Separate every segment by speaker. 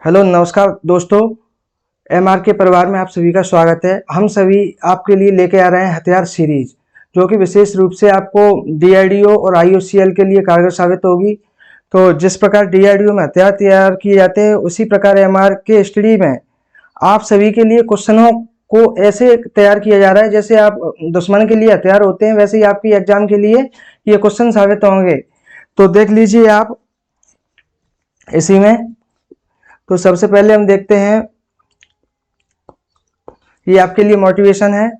Speaker 1: Hello नमस्कार दोस्तों। MR के परिवार में आप सभी का स्वागत है। हम सभी आपके लिए लेके आ रहे हैं हथियार सीरीज, जो कि विशेष रूप से आपको डीआरडीओ और आईओसीएल के लिए कारगर साबित होगी। तो जिस प्रकार डीआरडीओ में हथियार तैयार किए जाते हैं, उसी प्रकार एमआर के स्टडी में आप सभी के लिए क्वेश्चनों को ऐसे तैयार किया जा रहा है जैसे आप दुश्मन के लिए हथियार होते हैं, वैसे ही आपकी एग्जाम के लिए ये क्वेश्चन साबित होंगे। तो देख लीजिए आप इसी में। तो सबसे पहले हम देखते हैं, ये आपके लिए मोटिवेशन है।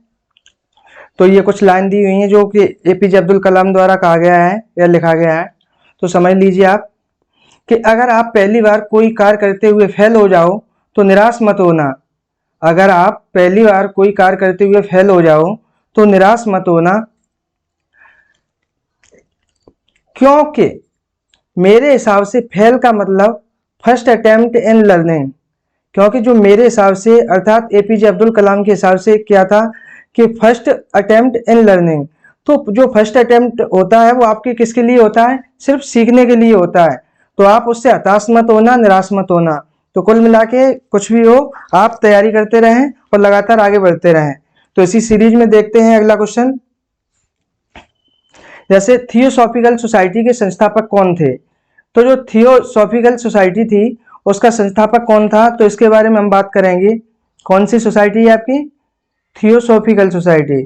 Speaker 1: तो ये कुछ लाइन दी हुई हैं जो कि एपीजे अब्दुल कलाम द्वारा कहा गया है या लिखा गया है। तो समझ लीजिए आप कि अगर आप पहली बार कोई कार्य करते हुए फेल हो जाओ तो निराश मत होना। अगर आप पहली बार कोई कार्य करते हुए फेल हो जाओ तो निराश मत होना, क्योंकि मेरे हिसाब से फेल का मतलब फर्स्ट अटेम्प्ट इन लर्निंग। क्योंकि जो मेरे हिसाब से अर्थात एपीजे अब्दुल कलाम के हिसाब से क्या था कि फर्स्ट अटेम्प्ट इन लर्निंग। तो जो फर्स्ट अटेम्प्ट होता है वो आपके किसके लिए होता है? सिर्फ सीखने के लिए होता है। तो आप उससे हताश मत होना, निराश मत होना। तो कुल मिला के कुछ भी हो, आप तैयारी करते रहें और लगातार आगे बढ़ते रहें। तो इसी सीरीज में देखते हैं अगला क्वेश्चन। जैसे थियोसॉफिकल सोसाइटी के संस्थापक कौन थे? तो जो थियोसॉफिकल सोसाइटी थी उसका संस्थापक कौन था, तो इसके बारे में हम बात करेंगे। कौन सी सोसाइटी है आपकी? Theosophical society.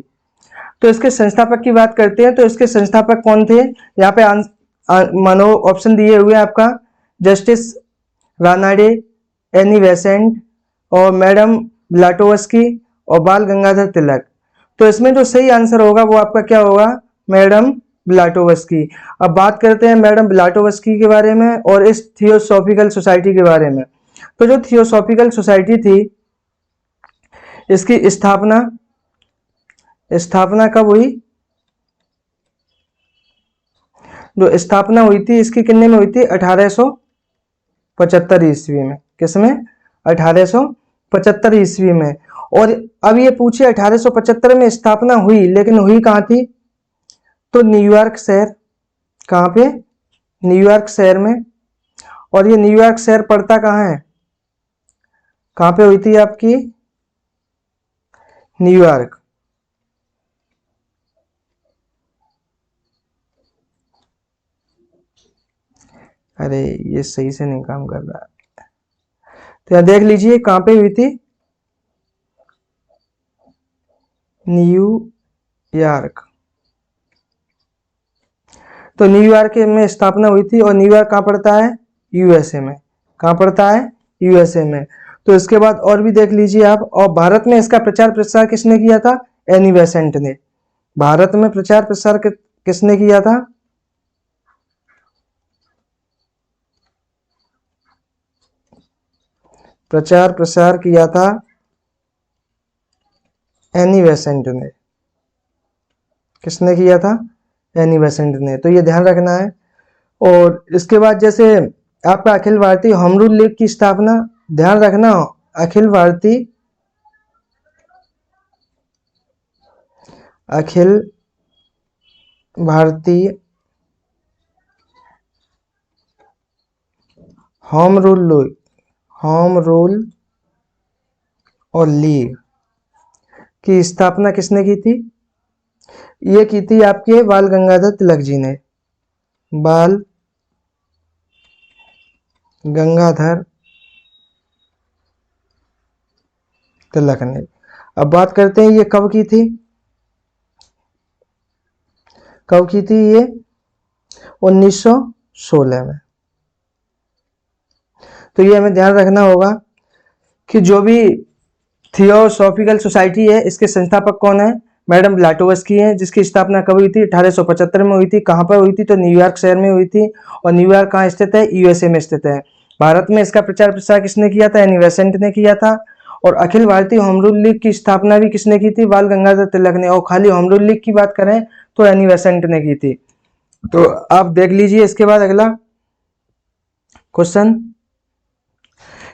Speaker 1: तो इसके संस्थापक की बात करते हैं। तो इसके संस्थापक कौन थे? यहाँ पे मानो ऑप्शन दिए हुए हैं आपका, जस्टिस रानाडे, एनी बेसेंट और मैडम ब्लाटोवस्की और बाल गंगाधर तिलक। तो इसमें जो सही आंसर होगा वो आपका क्या होगा? मैडम ब्लाटोवस्की। अब बात करते हैं मैडम ब्लाटोवस्की के बारे में और इस थियोसॉफिकल सोसाइटी के बारे में। तो जो थियोसॉफिकल सोसाइटी थी, इसकी स्थापना कब हुई? जो स्थापना हुई थी इसकी कितने में हुई थी? 1875 ईस्वी में। किसमें? 1875 ईस्वी में। और अब ये पूछे 1875 में स्थापना हुई, लेकिन हुई कहाँ थी? तो न्यूयॉर्क शहर। कहाँ पे? न्यूयॉर्क शहर में। और ये न्यूयॉर्क शहर पड़ता कहाँ है? कहाँ पे हुई थी आपकी? न्यूयॉर्क। अरे ये सही से नहीं काम कर रहा। तो यहाँ देख लीजिए कहाँ पे हुई थी? न्यूयॉर्क। तो न्यूयॉर्क में स्थापना हुई थी। और न्यूयॉर्क कहाँ पड़ता है? यूएसए में। कहाँ पड़ता है? यूएसए में। तो इसके बाद और भी देख लीजिए आप। और भारत में इसका प्रचार प्रसार किसने किया था? एनी बेसेंट ने। भारत में प्रचार प्रसार किसने किया था? प्रचार प्रसार किया था एनी बेसेंट ने। किसने किया था? एनी बेसेंट ने। तो ये ध्यान रखना है। और इसके बाद जैसे आपका Akhil Bharatiya home rule league की स्थापना, ध्यान रखना, अखिल भारतीय होम रूल और लीग की स्थापना किसने की थी? ये की थी आपके बाल गंगाधर तिलक जी ने। बाल गंगाधर तिलक ने। अब बात करते हैं ये कब की थी? कब की थी ये? 1916 में। तो ये हमें ध्यान रखना होगा कि जो भी थियोसॉफिकल सोसाइटी है इसके संस्थापक कौन है? मैडम ब्लाटोवस्की है, जिसकी स्थापना कब हुई थी? 1875 में हुई थी। कहाँ पर हुई थी? तो न्यूयॉर्क शहर में हुई थी। और न्यूयॉर्क कहाँ स्थित है? यूएसए में स्थित है। भारत में इसका प्रचार प्रसार किसने किया था? एनी बेसेंट ने किया था। और Akhil Bharatiya home rule league की स्थापना भी किसने की थी? बाल गंगाधर तिलक ने। और खाली होम रूल लीग की बात करें तो एनी बेसेंट ने की थी। तो आप देख लीजिए इसके बाद अगला क्वेश्चन।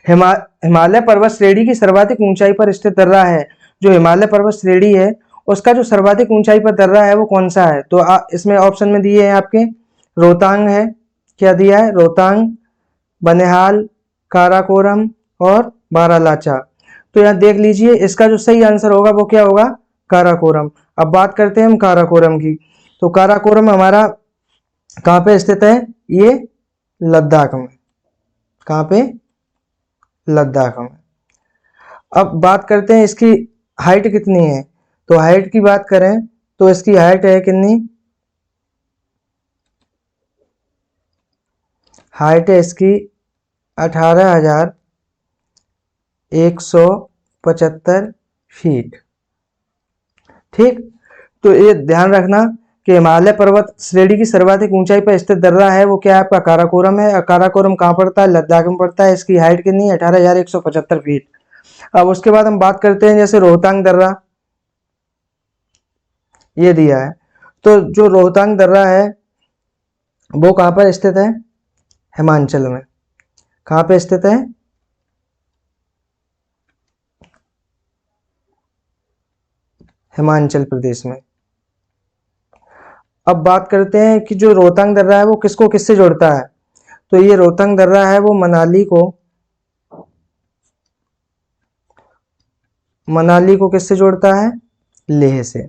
Speaker 1: हिमालय पर्वत श्रेणी की सर्वाधिक ऊंचाई पर स्थित दर्रा है। जो हिमालय पर्वत श्रेणी है उसका जो सर्वाधिक ऊंचाई पर दर्रा है वो कौन सा है? तो इसमें ऑप्शन में दिए हैं आपके, रोहतांग है। क्या दिया है? रोहतांग, बनिहाल, काराकोरम और बारालाचा। तो यहाँ देख लीजिए इसका जो सही आंसर होगा वो क्या होगा, काराकोरम। अब बात करते हैं हम काराकोरम की। तो काराकोरम हमारा कहाँ पे स्थित है, ये लद्दाख में। कहाँ पे, लद्दाख में। अब बात करते हैं इसकी हाइट कितनी है। तो हाइट की बात करें तो इसकी हाइट है कितनी, हाइट है इसकी 18,175 फीट। ठीक, तो ये ध्यान रखना कि हिमालय पर्वत श्रेणी की सर्वाधिक ऊंचाई पर स्थित दर्रा है वो क्या है, आपका काराकोरम है। और काराकोरम कहाँ पड़ता है, लद्दाख में पड़ता है। इसकी हाइट कितनी है, 18,175 फीट। अब उसके बाद हम बात करते हैं जैसे रोहतांग दर्रा, ये दिया है। तो जो रोहतांग दर्रा है वो कहाँ पर स्थित है, हिमाचल में। कहाँ पे स्थित है, हिमाचल प्रदेश में। अब बात करते हैं कि जो रोहतांग दर्रा है वो किसको किससे जोड़ता है। तो ये रोहतांग दर्रा है वो मनाली को किससे जोड़ता है, लेह से।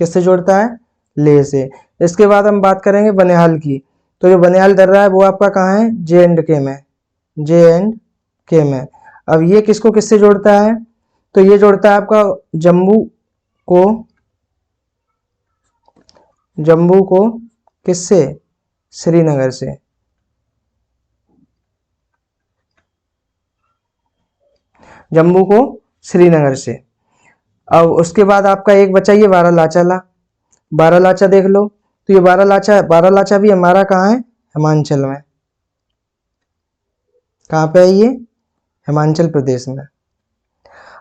Speaker 1: किससे जोड़ता है, लेह से। इसके बाद हम बात करेंगे बनिहाल की। तो जो बनिहाल दर्रा है वो आपका कहाँ है, J&K में। J&K में। अब ये किसको किससे जोड़ता है, तो ये जोड़ता है आपका को जम्मू को किससे, श्रीनगर से। जम्मू को श्रीनगर से। अब उसके बाद आपका एक बचा ये बारालाचा। बारालाचा देख लो। तो ये बारालाचा भी हमारा कहाँ है, हिमाचल में। कहाँ पे है ये, हिमाचल प्रदेश में।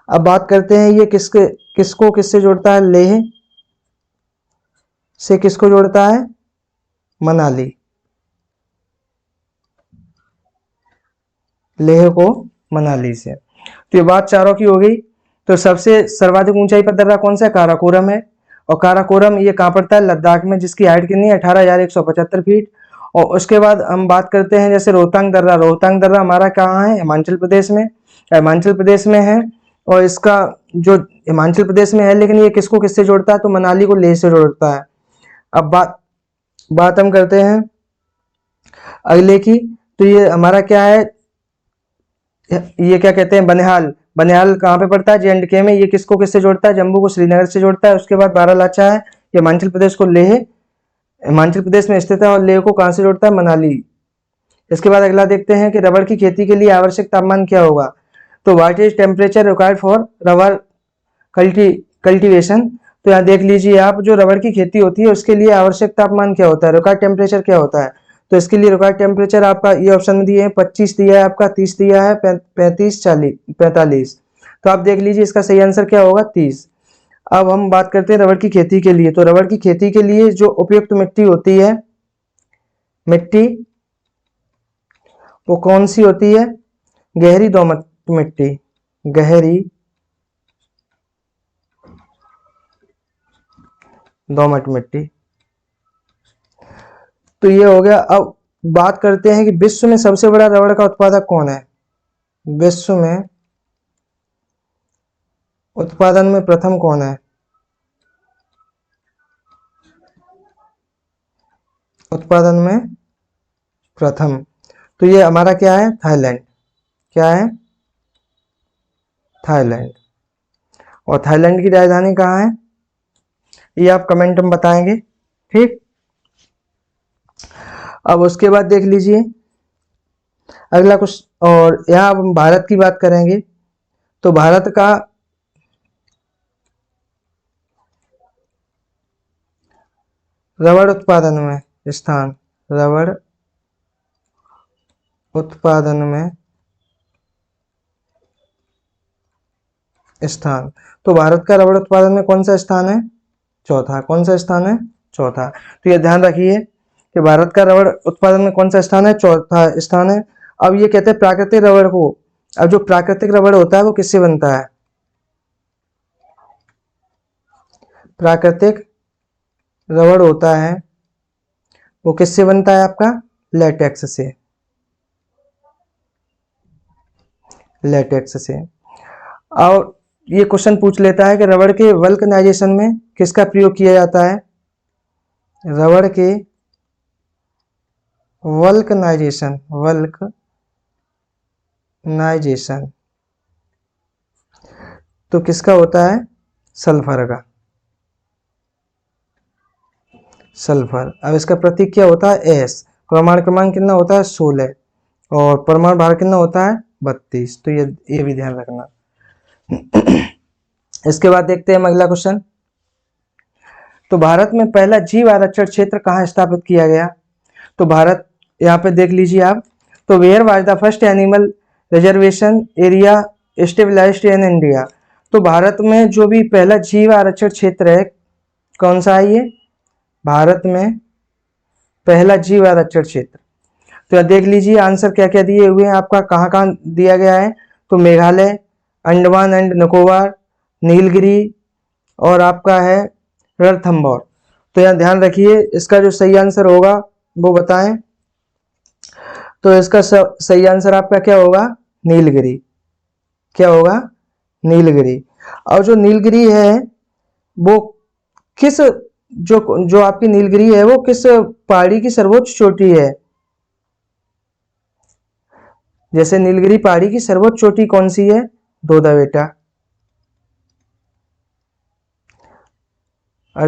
Speaker 1: अब बात करते हैं ये किसको किससे जोड़ता है, लेह से किसको जोड़ता है, मनाली। लेह को मनाली से। तो ये बात चारों की हो गई। तो सबसे सर्वाधिक ऊंचाई पर दर्रा कौन सा है, काराकोरम है। और काराकोरम ये कहाँ पड़ता है, लद्दाख में, जिसकी हाइट कितनी है, 18,175 फीट। और उसके बाद हम बात करते हैं जैसे रोहतांग दर्रा। रोहतांग दर्रा हमारा कहाँ है, हिमाचल प्रदेश में। हिमाचल प्रदेश में है। और इसका जो हिमाचल प्रदेश में है, लेकिन ये किसको किससे जोड़ता है, तो मनाली को लेह से जोड़ता है। अब बात हम करते हैं अगले की। तो ये हमारा क्या है, ये क्या कहते हैं, बनिहाल। बनिहाल कहाँ पे पड़ता है, J&K में। ये किसको किससे जोड़ता है, जम्मू को श्रीनगर से जोड़ता है। उसके बाद बारालाचा है, ये हिमाचल प्रदेश को लेह, हिमाचल प्रदेश में स्थित है। और लेह को कहाँ से जोड़ता है, मनाली। इसके बाद अगला देखते हैं कि रबड़ की खेती के लिए आवश्यक तापमान क्या होगा। तो what is temperature required for rubber cultivation. तो यहाँ देख लीजिए आप, जो रबड़ की खेती होती है उसके लिए आवश्यक तापमान क्या होता है, रिक्वायर्ड टेम्परेचर क्या होता है। तो इसके लिए रिक्वायर्ड टेम्परेचर आपका ये ऑप्शन में दिए हैं, 25 दिया है आपका, 30 दिया है, 35, 40, 45। तो आप देख लीजिए इसका सही आंसर क्या होगा, 30। अब हम बात करते हैं रबड़ की खेती के लिए। तो रबड़ की खेती के लिए जो उपयुक्त मिट्टी होती है, मिट्टी वो कौन सी होती है, गहरी दोमट मिट्टी। गहरी दोमट मिट्टी। तो ये हो गया। अब बात करते हैं कि विश्व में सबसे बड़ा रबड़ का उत्पादक कौन है। विश्व में उत्पादन में प्रथम कौन है, उत्पादन में प्रथम। तो ये हमारा क्या है, थाईलैंड। क्या है, थाईलैंड। और थाईलैंड की राजधानी कहाँ है, ये आप कमेंट में बताएंगे। ठीक, अब उसके बाद देख लीजिए अगला कुछ। और यहाँ अब हम भारत की बात करेंगे। तो भारत का रबड़ उत्पादन में स्थान, रबड़ उत्पादन में स्थान। तो भारत का रबड़ उत्पादन में कौन सा स्थान है, चौथा। कौन सा स्थान है, चौथा। तो ये ध्यान रखिए कि भारत का रबड़ उत्पादन में कौन सा स्थान है, चौथा स्थान है। अब ये कहते हैं प्राकृतिक रबड़ को। अब जो प्राकृतिक रबड़ होता है वो किससे बनता है, प्राकृतिक रबड़ होता है वो किससे बनता है, आपका लेटेक्स से। लेटेक्स से। और ये क्वेश्चन पूछ लेता है कि रबड़ के वल्कनाइजेशन में किसका प्रयोग किया जाता है? रबड़ के वल्कनाइजेशन तो किसका होता है? सल्फर का, सल्फर। अब इसका प्रतीक क्या होता है? एस। परमाणु क्रमांक कितना होता है? 16। और परमाणु भार कितना होता है? 32। तो ये भी ध्यान रखना। इसके बाद देखते हैं हम अगला क्वेश्चन। तो भारत में पहला जीव आरक्षण क्षेत्र कहाँ स्थापित किया गया? तो भारत, यहाँ पे देख लीजिए आप। तो where was the first animal reservation area established in India? तो भारत में जो भी पहला जीव आरक्षण क्षेत्र है, कौन सा है ये? भारत में पहला जीव आरक्षण क्षेत्र। तो यहाँ देख लीजिए आंसर क्या क्या दिए हुए हैं आपका, कहाँ कहाँ दिया गया है। तो मेघालय, अंडमान एंड निकोबार, नीलगिरी और आपका है रणथंभौर। तो यहाँ ध्यान रखिए, इसका जो सही आंसर होगा वो बताएं। तो इसका सही आंसर आपका क्या होगा? नीलगिरी। क्या होगा? नीलगिरी। और जो नीलगिरी है वो किस, जो आपकी नीलगिरी है वो किस पहाड़ी की सर्वोच्च चोटी है? जैसे नीलगिरी पहाड़ी की सर्वोच्च चोटी कौन सी है? दोदा बेटा। और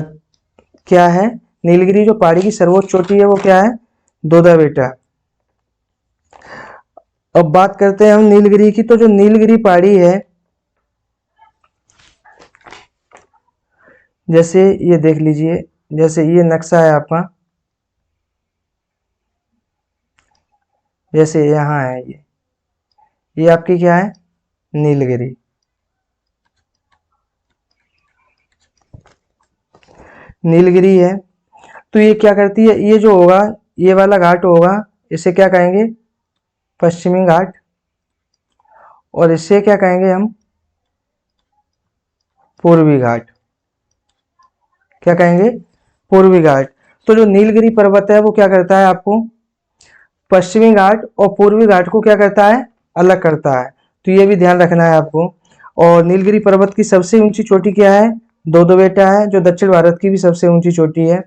Speaker 1: क्या है? नीलगिरी जो पहाड़ी की सर्वोच्च चोटी है वो क्या है? दोदा बेटा। अब बात करते हैं हम नीलगिरी की। तो जो नीलगिरी पहाड़ी है, जैसे ये देख लीजिए, जैसे ये नक्शा है आपका, जैसे यहाँ है ये आपकी क्या है? नीलगिरी। नीलगिरी है। तो ये क्या करती है? ये जो होगा, ये वाला घाट होगा, इसे क्या कहेंगे? पश्चिमी घाट। और इसे क्या कहेंगे हम? पूर्वी घाट। क्या कहेंगे? पूर्वी घाट। तो जो नीलगिरी पर्वत है वो क्या करता है आपको? पश्चिमी घाट और पूर्वी घाट को क्या करता है? अलग करता है। तो ये भी ध्यान रखना है आपको। और नीलगिरी पर्वत की सबसे ऊंची चोटी क्या है? दोदो बेटा है, जो दक्षिण भारत की भी सबसे ऊंची चोटी है।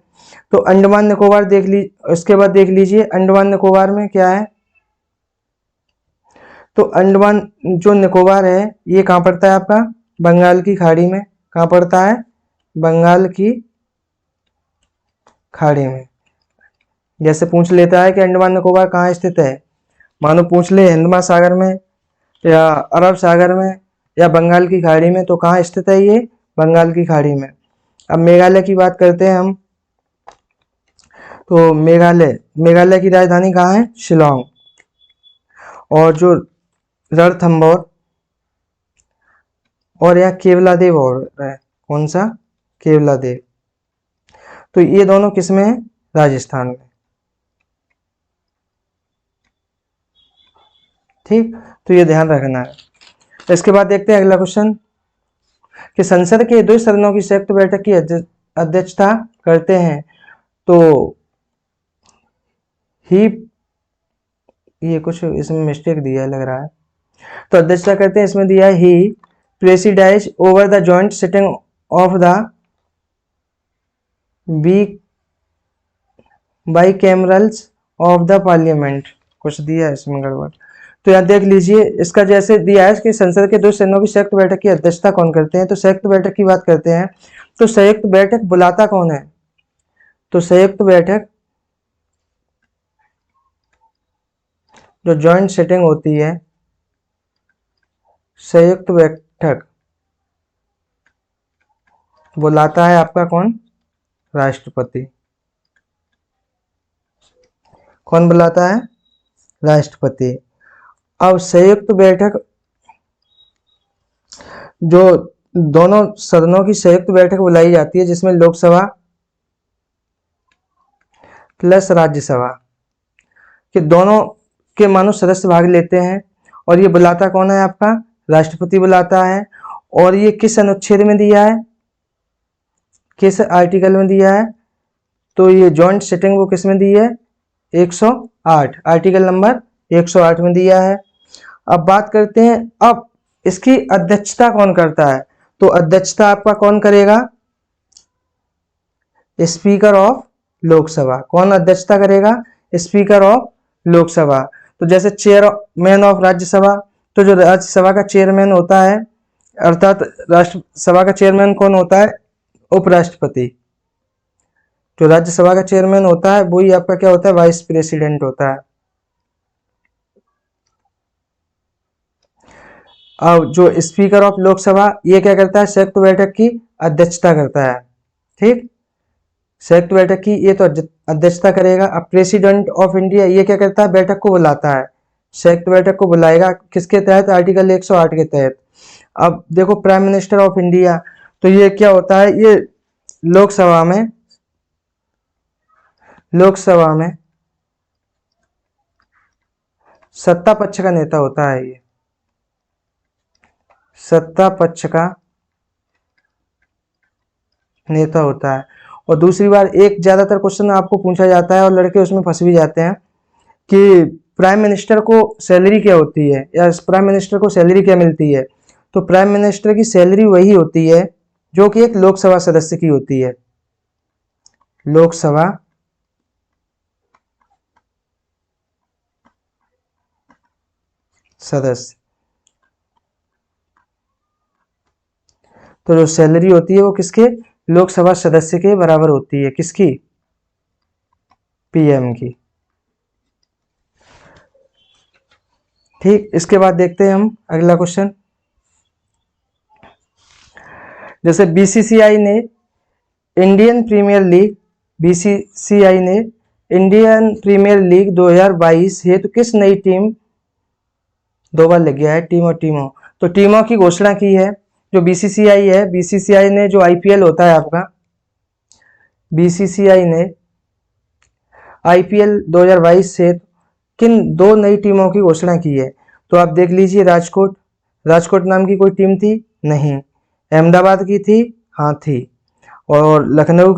Speaker 1: तो अंडमान निकोबार देख ली, इसके बाद देख लीजिए अंडमान निकोबार में क्या है। तो अंडमान जो निकोबार है ये कहाँ पड़ता है आपका? बंगाल की खाड़ी में। कहाँ पड़ता है? बंगाल की खाड़ी में। जैसे पूछ लेता है कि अंडमान निकोबार कहाँ स्थित है, मानो पूछ ले हिंद महासागर में या अरब सागर में या बंगाल की खाड़ी में, तो कहाँ स्थित है ये? बंगाल की खाड़ी में। अब मेघालय की बात करते हैं हम। तो मेघालय की राजधानी कहाँ है? शिलोंग। और जो रणथंभौर और यहाँ केवलादेव और है, कौन सा? केवलादेव। तो ये दोनों किसमें है? राजस्थान में। ठीक, तो ये ध्यान रखना है। इसके बाद देखते हैं अगला क्वेश्चन कि संसद के 2 सदनों की संयुक्त बैठक की अध्यक्षता करते हैं। तो ही, ये कुछ इसमें मिस्टेक दिया है लग रहा है। तो अध्यक्षता करते हैं, इसमें दिया है he presides over the joint sitting of the bicamerals of the Parliament. कुछ दिया है इसमें गड़बड़। तो यहाँ देख लीजिए, इसका जैसे दिया है कि संसद के 2 सदनों की संयुक्त बैठक की अध्यक्षता कौन करते हैं। तो संयुक्त बैठक की बात करते हैं, तो संयुक्त बैठक बुलाता कौन है? तो संयुक्त बैठक, जो जॉइंट सिटिंग होती है, संयुक्त बैठक बुलाता है आपका कौन? राष्ट्रपति। कौन बुलाता है? राष्ट्रपति। अब संयुक्त बैठक, जो दोनों सदनों की संयुक्त बैठक बुलाई जाती है, जिसमें लोकसभा प्लस राज्यसभा के दोनों के मानो सदस्य भाग लेते हैं। और ये बुलाता कौन है आपका? राष्ट्रपति बुलाता है। और ये किस अनुच्छेद में दिया है? किस आर्टिकल में दिया है? तो ये जॉइंट सिटिंग वो किस में दी है? 108, आर्टिकल नंबर 108 में दिया है। अब बात करते हैं, अब इसकी अध्यक्षता कौन करता है? तो अध्यक्षता आपका कौन करेगा? Speaker of Lok Sabha. कौन अध्यक्षता करेगा? Speaker of Lok Sabha. तो जैसे चेयरमैन ऑफ राज्यसभा, तो जो राज्यसभा का चेयरमैन होता है, अर्थात राष्ट्रसभा का चेयरमैन कौन होता है? उपराष्ट्रपति। जो राज्यसभा का चेयरमैन होता है वही आपका क्या होता है? वाइस प्रेसिडेंट होता है। अब जो स्पीकर ऑफ लोकसभा, ये क्या करता है? संयुक्त बैठक की अध्यक्षता करता है। ठीक, संयुक्त बैठक की ये तो अध्यक्षता करेगा। अब प्रेसिडेंट ऑफ इंडिया ये क्या करता है? बैठक को बुलाता है। संयुक्त बैठक को बुलाएगा किसके तहत? आर्टिकल 108 के तहत। अब देखो प्राइम मिनिस्टर ऑफ इंडिया, तो ये क्या होता है? ये लोकसभा में सत्ता पक्ष का नेता होता है। ये सत्ता पक्ष का नेता होता है। और दूसरी बार एक ज्यादातर क्वेश्चन आपको पूछा जाता है और लड़के उसमें फंस भी जाते हैं कि प्राइम मिनिस्टर को सैलरी क्या होती है, या प्राइम मिनिस्टर को सैलरी क्या मिलती है? तो प्राइम मिनिस्टर की सैलरी वही होती है जो कि एक लोकसभा सदस्य की होती है। लोकसभा सदस्य। तो जो सैलरी होती है वो किसके? लोकसभा सदस्य के बराबर होती है। किसकी? पीएम की। ठीक, इसके बाद देखते हैं हम अगला क्वेश्चन। जैसे बीसीसीआई ने इंडियन प्रीमियर लीग 2022 हेतु किस नई टीम, दो बार लग गया है टीम और टीमों, तो टीमों की घोषणा की है। जो बीसीसीआई है, बीसीसीआई ने जो आईपीएल होता है आपका, बीसीसीआई ने आईपीएल 2022 से किन दो नई टीमों की घोषणा की है? तो आप देख लीजिए, राजकोट नाम की कोई टीम थी? नहीं। अहमदाबाद की थी? हाँ थी। और लखनऊ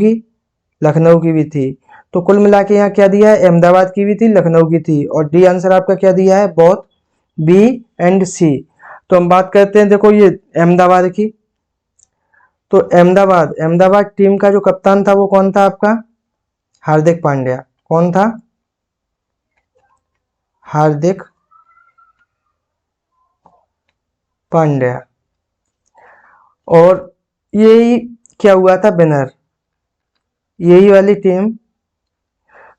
Speaker 1: की भी थी। तो कुल मिला के यहाँ क्या दिया है? अहमदाबाद की भी थी, लखनऊ की थी। और डी आंसर आपका क्या दिया है? बोथ, बी एंड सी। तो हम बात करते हैं, देखो ये अहमदाबाद की। तो अहमदाबाद टीम का जो कप्तान था वो कौन था आपका? हार्दिक पांड्या। कौन था? हार्दिक पांड्या। और यही क्या हुआ था? विनर। यही वाली टीम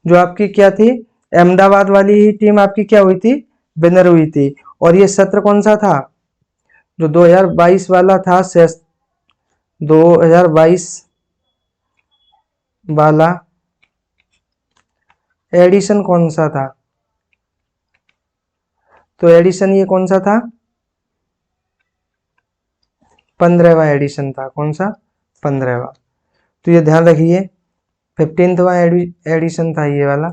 Speaker 1: जो आपकी क्या थी? अहमदाबाद वाली ही टीम आपकी क्या हुई थी? विनर हुई थी। और ये सत्र कौन सा था? जो 2022 वाला था, 2022 वाला एडिशन कौन सा था? तो एडिशन ये कौन सा था? 15वां एडिशन था। कौन सा? 15वां। तो ये ध्यान रखिए, 15वां एडिशन था ये वाला।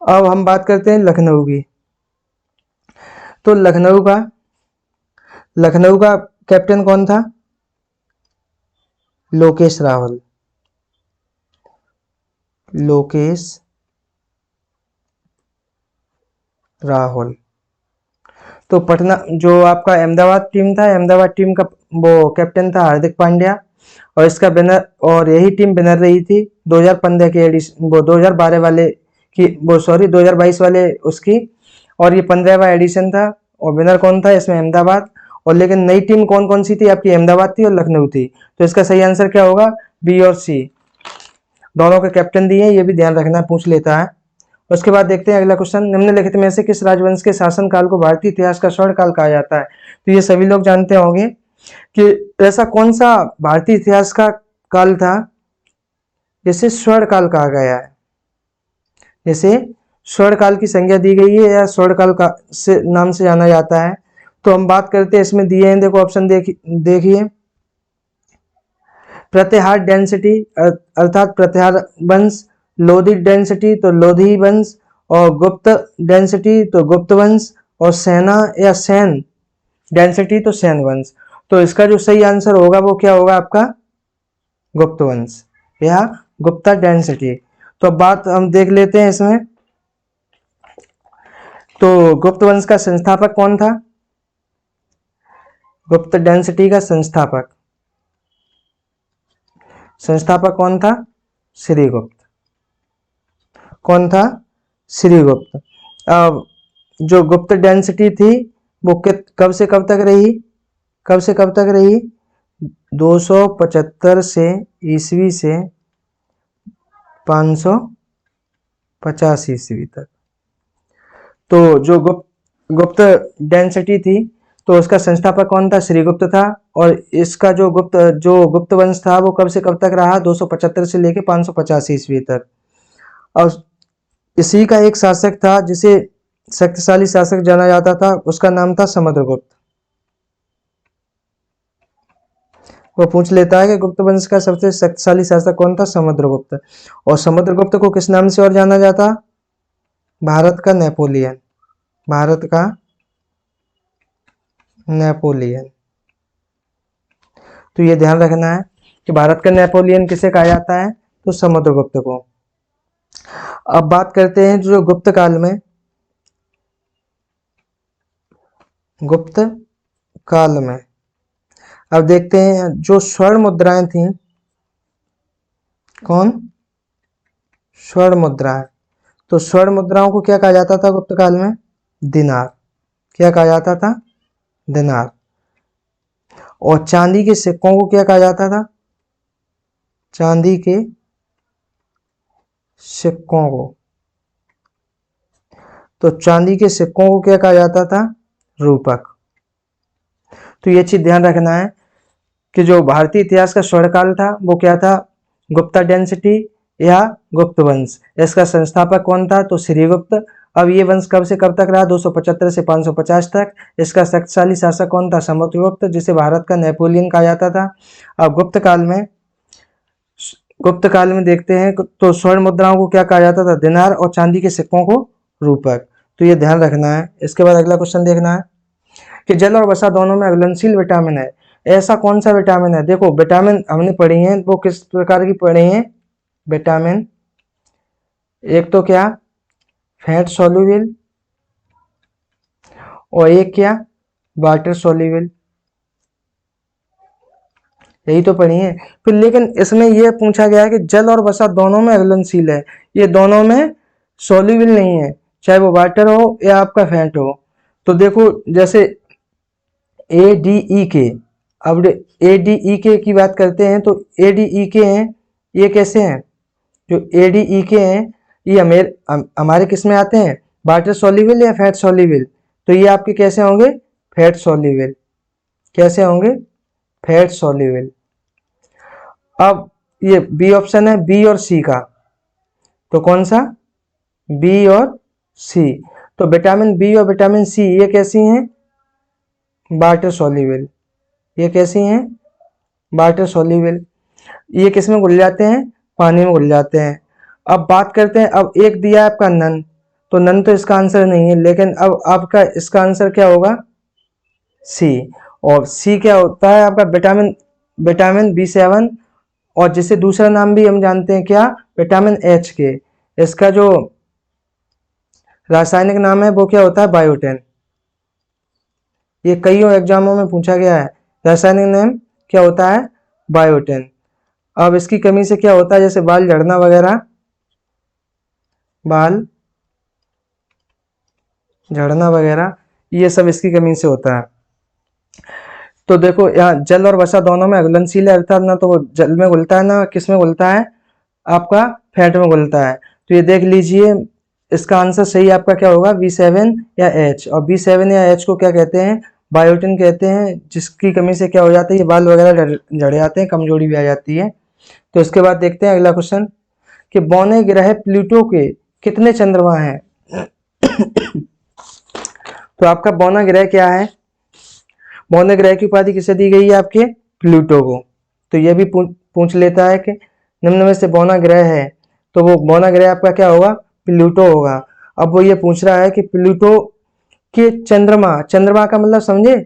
Speaker 1: अब हम बात करते हैं लखनऊ की। तो लखनऊ का कैप्टन कौन था? लोकेश राहुल। तो पटना जो आपका अहमदाबाद टीम था, अहमदाबाद टीम का वो कैप्टन था हार्दिक पांड्या। और इसका विनर, और यही टीम विनर रही थी 2015 के एडिशन, वो 2012 वाले की, वो सॉरी 2022 वाले उसकी। और ये 15वां एडिशन था। और विनर कौन था इसमें? अहमदाबाद। और लेकिन नई टीम कौन कौन सी थी आपकी? अहमदाबाद थी और लखनऊ थी। तो इसका सही आंसर क्या होगा? बी और सी। दोनों के कैप्टन दिए, ये भी ध्यान रखना, पूछ लेता है। उसके बाद देखते हैं अगला क्वेश्चन। निम्नलिखित में से किस राजवंश के शासन काल को भारतीय इतिहास का स्वर्ण काल कहा जाता है? तो ये सभी लोग जानते होंगे कि ऐसा कौन सा भारतीय इतिहास का काल था जिसे स्वर्ण काल कहा गया है, जैसे स्वर्ण काल की संज्ञा दी गई है या स्वर्ण काल का से नाम से जाना जाता है। तो हम बात करते हैं, इसमें दिए हैं, देखो ऑप्शन देखिए। प्रतिहार डेंसिटी अर्थात प्रतिहार वंश, लोधी डेंसिटी तो लोधी वंश, और गुप्त डेंसिटी तो गुप्त वंश, और सेना या सैन डेंसिटी तो सैन वंश। तो इसका जो सही आंसर होगा वो क्या होगा आपका? गुप्त वंश या गुप्ता डेंसिटी। तो बात हम देख लेते हैं इसमें। तो गुप्त वंश का संस्थापक कौन था? गुप्त डेंसिटी का संस्थापक, संस्थापक कौन था? श्रीगुप्त। कौन था? श्रीगुप्त। अब जो गुप्त डेंसिटी थी वो कब से कब तक रही? कब से कब तक रही? 275 से ईस्वी से 550 ईस्वी तक। तो जो गुप्त डेंसिटी थी तो उसका संस्थापक कौन था? श्रीगुप्त था। और इसका जो गुप्त वंश था वो कब से कब तक रहा? 275 से लेके 550 ईस्वी तक। और इसी का एक शासक था जिसे शक्तिशाली शासक जाना जाता था, उसका नाम था समुद्रगुप्त। वो पूछ लेता है कि गुप्त वंश का सबसे शक्तिशाली शासक कौन था? समुद्रगुप्त। और समुद्रगुप्त को किस नाम से और जाना जाता? भारत का नेपोलियन। भारत का नेपोलियन। तो ये ध्यान रखना है कि भारत का नेपोलियन किसे कहा जाता है? तो समुद्रगुप्त को। अब बात करते हैं जो गुप्त काल में, गुप्त काल में अब देखते हैं जो स्वर्ण मुद्राएं थी। कौन? स्वर्ण मुद्राएं। तो स्वर्ण मुद्राओं को क्या कहा जाता था गुप्त काल में? दिनार। क्या कहा जाता था? दिनार। और चांदी के सिक्कों को क्या कहा जाता था? चांदी के सिक्कों को। तो चांदी के सिक्कों को क्या कहा जाता था? रूपक। तो ये चीज ध्यान रखना है कि जो भारतीय इतिहास का स्वर्णकाल था वो क्या था? गुप्ता डेंसिटी या गुप्त वंश। इसका संस्थापक कौन था? तो श्रीगुप्त। अब ये वंश कब से कब तक रहा? 275 से 550 तक। इसका शक्तिशाली शासक कौन था? समुद्रगुप्त, जिसे भारत का नेपोलियन कहा जाता था। अब गुप्त काल में देखते हैं तो स्वर्ण मुद्राओं को क्या कहा जाता था? दिनार। और चांदी के सिक्कों को रूपक। तो ये ध्यान रखना है। इसके बाद अगला क्वेश्चन देखना है कि जल और वसा दोनों में अघुलनशील विटामिन है, ऐसा कौन सा विटामिन है? देखो विटामिन हमने पढ़ी हैं, वो किस प्रकार की पढ़ी हैं? विटामिन एक तो क्या? फैट सॉल्युबल, और एक क्या? Water soluble. यही तो पढ़ी है। फिर लेकिन इसमें यह पूछा गया है कि जल और वसा दोनों में अघुलनशील है, ये दोनों में सॉल्युबल नहीं है, चाहे वो वाटर हो या आपका फैट हो। तो देखो जैसे ADE अब ADE की बात करते हैं तो ADE हैं, ये कैसे हैं? जो ADE हैं ये हमारे किस में आते हैं? वाटर सॉल्युबल या फैट सॉल्युबल? तो ये आपके कैसे होंगे? Fat soluble. कैसे होंगे? Fat soluble. अब ये बी ऑप्शन है, बी और सी का। तो कौन सा? बी और सी। तो विटामिन बी और विटामिन सी ये कैसी हैं? Water soluble. ये कैसी हैं? Water soluble. ये किस में घुल जाते हैं? पानी में घुल जाते हैं। अब बात करते हैं, अब एक दिया है आपका नन, तो नन तो इसका आंसर नहीं है, लेकिन अब आपका इसका आंसर क्या होगा? सी। और सी क्या होता है आपका? विटामिन B7, और जिसे दूसरा नाम भी हम जानते हैं क्या? विटामिन H के। इसका जो रासायनिक नाम है वो क्या होता है? बायोटिन। ये कईयों एग्जामों में पूछा गया है। रासायनिक नाम क्या होता है? बायोटिन। अब इसकी कमी से क्या होता है? जैसे बाल झड़ना वगैरह, बाल झड़ना वगैरह, ये सब इसकी कमी से होता है। तो देखो यहाँ जल और वसा दोनों में अघुलनशील है, अर्थात ना तो वो जल में घुलता है ना किस में घुलता है? आपका फैट में घुलता है। तो ये देख लीजिए, इसका आंसर सही आपका क्या होगा? B7 या H। और B7 या H को क्या कहते हैं? बायोटिन कहते हैं, जिसकी कमी से क्या हो जाता है? ये बाल वगैरह झड़ जाते हैं, कमजोरी भी आ जाती है। तो इसके बाद देखते हैं अगला क्वेश्चन कि बौने ग्रह प्लूटो के कितने चंद्रमा हैं? तो आपका बौना ग्रह क्या है? बौने ग्रह की उपाधि किसे दी गई है? आपके प्लूटो को। तो यह भी पूछ लेता है कि निम्न में से बौना ग्रह है, तो वो बौना ग्रह आपका क्या होगा? प्लूटो होगा। अब वो ये पूछ रहा है कि प्लूटो के चंद्रमा, चंद्रमा का मतलब समझे?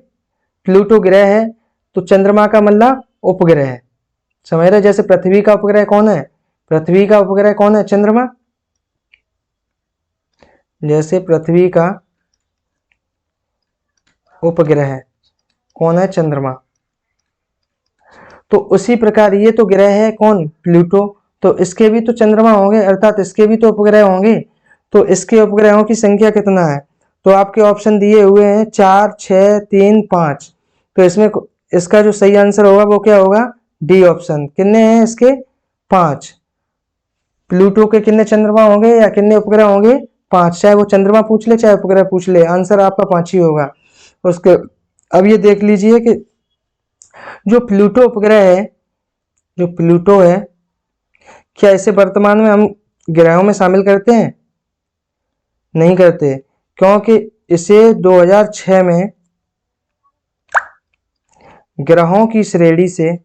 Speaker 1: प्लूटो ग्रह है तो चंद्रमा का मतलब उपग्रह है, समझ रहे? जैसे पृथ्वी का उपग्रह कौन है? पृथ्वी का उपग्रह कौन है? चंद्रमा। जैसे पृथ्वी का उपग्रह कौन है? चंद्रमा। तो उसी प्रकार ये तो ग्रह है कौन? प्लूटो। तो इसके भी तो चंद्रमा होंगे, अर्थात इसके भी तो उपग्रह होंगे। तो इसके उपग्रहों की संख्या कितना है? तो आपके ऑप्शन दिए हुए हैं 4, 6, 3, 5। तो इसमें इसका जो सही आंसर होगा वो क्या होगा? D option. कितने हैं इसके? 5। प्लूटो के कितने चंद्रमा होंगे या कितने उपग्रह होंगे? 5। चाहे वो चंद्रमा पूछ ले चाहे उपग्रह पूछ ले, आंसर आपका 5 ही होगा उसके। अब ये देख लीजिए कि जो प्लूटो उपग्रह है, जो प्लूटो है, क्या इसे वर्तमान में हम ग्रहों में शामिल करते हैं? नहीं करते, क्योंकि इसे 2006 में ग्रहों की श्रेणी से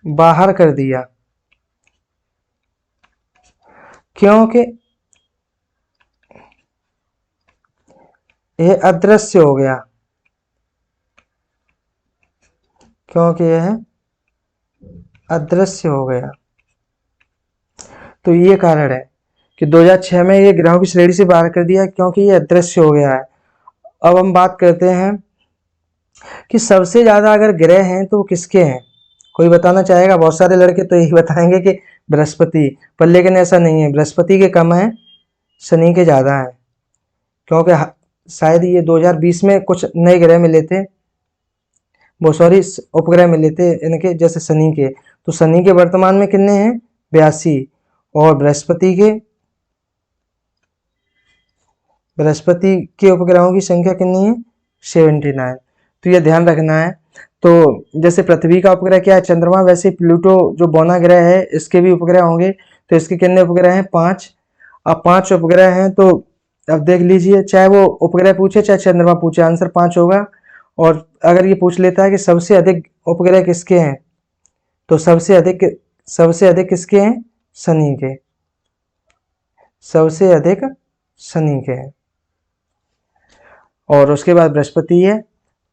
Speaker 1: बाहर कर दिया, क्योंकि यह अदृश्य हो गया, क्योंकि यह अदृश्य हो गया। तो ये कारण है कि 2006 में ये ग्रहों की श्रेणी से बाहर कर दिया, क्योंकि ये अदृश्य हो गया है। अब हम बात करते हैं कि सबसे ज्यादा अगर ग्रह हैं तो किसके हैं? कोई बताना चाहेगा? बहुत सारे लड़के तो यही बताएंगे कि बृहस्पति, पर लेकिन ऐसा नहीं है। बृहस्पति के कम है, शनि के ज्यादा है, क्योंकि शायद ये 2020 में कुछ नए ग्रह मिले थे, वो सॉरी उपग्रह मिले थे इनके, जैसे शनि के। तो शनि के वर्तमान में कितने हैं? 82। और बृहस्पति के उपग्रहों की संख्या कितनी है? 79। तो ये ध्यान रखना है। तो जैसे पृथ्वी का उपग्रह क्या है? चंद्रमा, वैसे प्लूटो जो बौना ग्रह है इसके भी उपग्रह होंगे। तो इसके कितने उपग्रह हैं? 5। अब 5 उपग्रह हैं, तो अब देख लीजिए, चाहे वो उपग्रह पूछे चाहे चंद्रमा पूछे, आंसर 5 होगा। और अगर ये पूछ लेता है कि सबसे अधिक उपग्रह किसके हैं, तो सबसे अधिक किसके हैं? शनि के। सबसे अधिक शनि के हैं, और उसके बाद बृहस्पति है।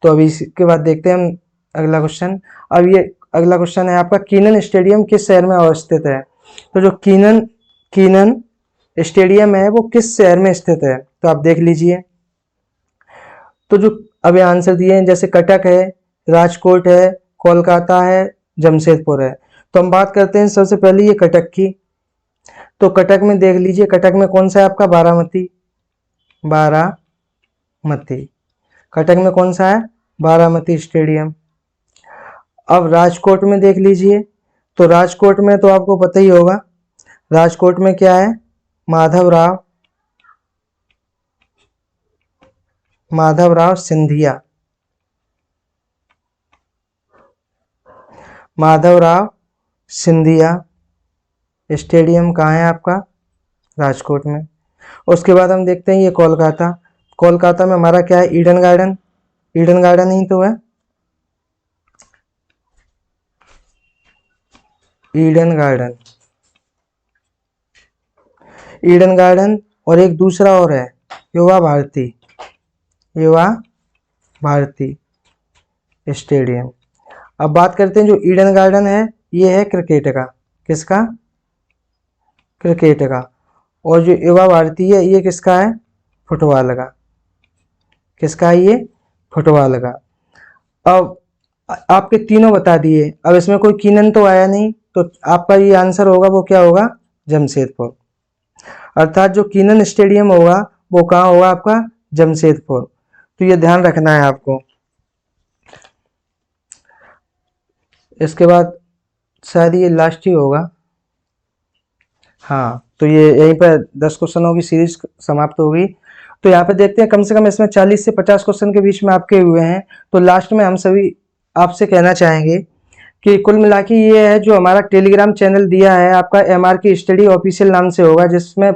Speaker 1: तो अभी इसके बाद देखते हैं हम अगला क्वेश्चन। अब ये अगला क्वेश्चन है आपका, कीनन स्टेडियम किस शहर में अवस्थित है? तो जो कीनन स्टेडियम है वो किस शहर में स्थित है? तो आप देख लीजिए। तो जो अभी आंसर दिए हैं, जैसे कटक है, राजकोट है, कोलकाता है, जमशेदपुर है। तो हम बात करते हैं सबसे पहले ये कटक की। तो कटक में देख लीजिए, कटक में कौन सा है आपका? बारामती। कटक में कौन सा है? बारामती स्टेडियम। अब राजकोट में देख लीजिए, तो राजकोट में तो आपको पता ही होगा, राजकोट में क्या है? माधवराव सिंधिया। माधवराव सिंधिया स्टेडियम कहाँ है आपका? राजकोट में। उसके बाद हम देखते हैं ये कोलकाता में हमारा क्या है? ईडन गार्डन ही तो है, ईडन गार्डन। और एक दूसरा और है, युवा भारती स्टेडियम। अब बात करते हैं जो ईडन गार्डन है, ये है क्रिकेट का। किसका? क्रिकेट का। और जो युवा भारती है ये किसका है? फुटबॉल का। किसका है ये? फुटबॉल का। अब आपके तीनों बता दिए, अब इसमें कोई कीनन तो आया नहीं, तो आपका ये आंसर होगा वो क्या होगा? जमशेदपुर। अर्थात जो कीनन स्टेडियम होगा वो कहाँ होगा आपका? जमशेदपुर। तो ये ध्यान रखना है आपको। इसके बाद शायद ये लास्ट ही होगा। हाँ, तो ये यहीं पर 10 क्वेश्चनों की सीरीज समाप्त होगी। तो यहाँ पे देखते हैं, कम से कम इसमें 40 से 50 क्वेश्चन के बीच में आपके हुए हैं। तो लास्ट में हम सभी आपसे कहना चाहेंगे कि कुल मिला के ये है जो हमारा टेलीग्राम चैनल दिया है आपका, MRK स्टडी ऑफिशियल नाम से होगा, जिसमें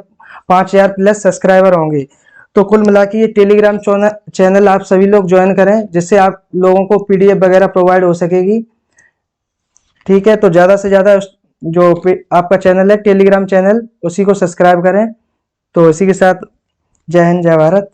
Speaker 1: 5000 प्लस सब्सक्राइबर होंगे। तो कुल मिला के ये टेलीग्राम चैनल आप सभी लोग ज्वाइन करें, जिससे आप लोगों को PDF वगैरह प्रोवाइड हो सकेगी। ठीक है, तो ज़्यादा से ज़्यादा जो आपका चैनल है टेलीग्राम चैनल, उसी को सब्सक्राइब करें। तो इसी के साथ जय हिंद, जय भारत।